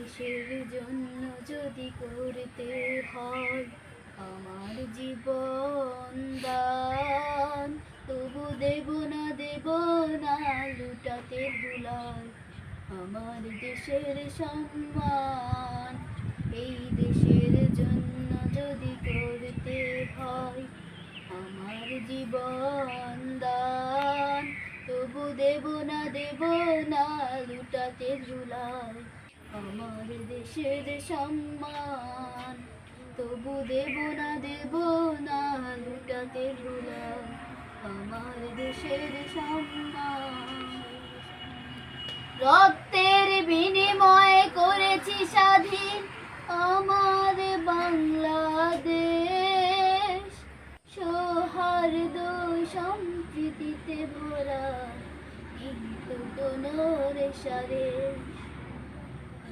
দেশের জন্য যদি করতে হয় আমার জীবন দান, তবু দেব না লুটাতে ধুলায় আমার দেশের সম্মান। এই দেশের জন্য যদি করতে হয় আমার জীবন দান, তবু দেব না লুটাতে ধুলায় আমার দেশের সম্মান। তবু দেব না লুটাতে ধুলায় আমার দেশের সম্মান। রক্তের বিনিময়ে করেছি স্বাধীন আমার বাংলাদেশ, সৌহার্দ্য সম্প্রীতিতে ভরা কিন্তু কোনো রেশারেশ।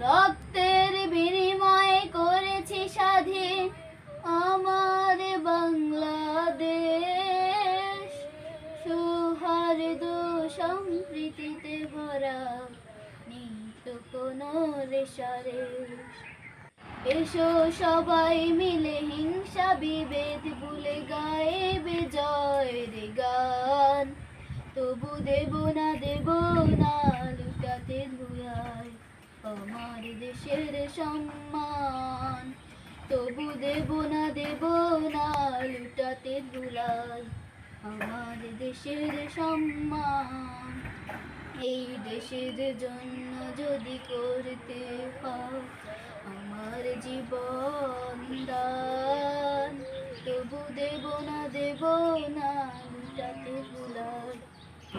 রক্তের বিনিময়ে করেছি স্বাধীন আমার বাংলাদেশ, সৌহার্দ্য সম্প্রীতিতে ভরা কিন্তু কোনো রেশারেশ। এসো সবাই মিলে হিংসা বিভেদ ভুলে গাইবে জয়ের গান, তবু দেব না লুটাতে ধুলায় আমার দেশের সম্মান। তবু দেব না লুটাতে ধুলায় আমার দেশের সম্মান। এই দেশের জন্য যদি করতে হয় আমার জীবন দান, তবু দেব না লুটাতে ধুলায়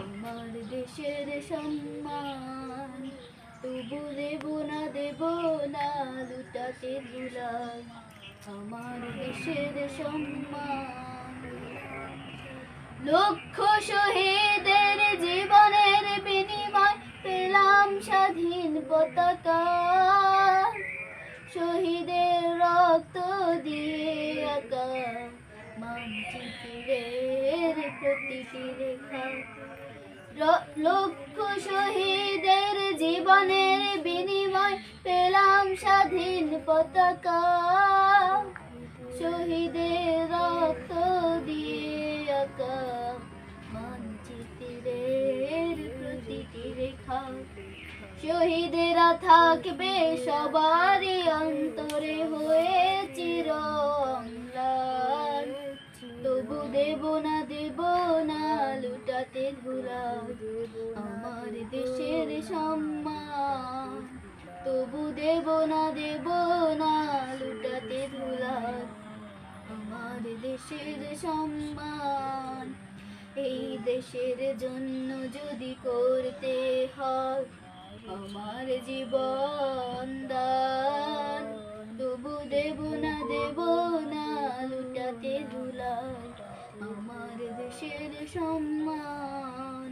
আমার দেশের সম্মান। তবু দেব না লুটাতে ধুলায় আমার দেশের সম্মান। লক্ষ শহীদের জীবনের বিনিময় পেলাম স্বাধীন পতাকা, শহীদের রক্ত দিয়ে আঁকা মানচিত্রের প্রতিটি রেখা। লক্ষ শহীদের জীবনের বিনিময় পেলাম স্বাধীন পতাকা, শহীদের রক্ত দিয়ে আঁকা মানচিত্রের প্রতিটি রেখা। শহীদেরা থাকবে সবারই অন্তরে হয়ে চির অম্লান, তবু দেব না লুটাতে ধুলায় আমার দেশের সম্মান। তবু দেব না লুটাতে ধুলায় আমার দেশের সম্মান। এই দেশের জন্য যদি করতে হয় আমার জীবন দান, তবু দেব না লুটাতে ধুলায় আমার দেশের সম্মান।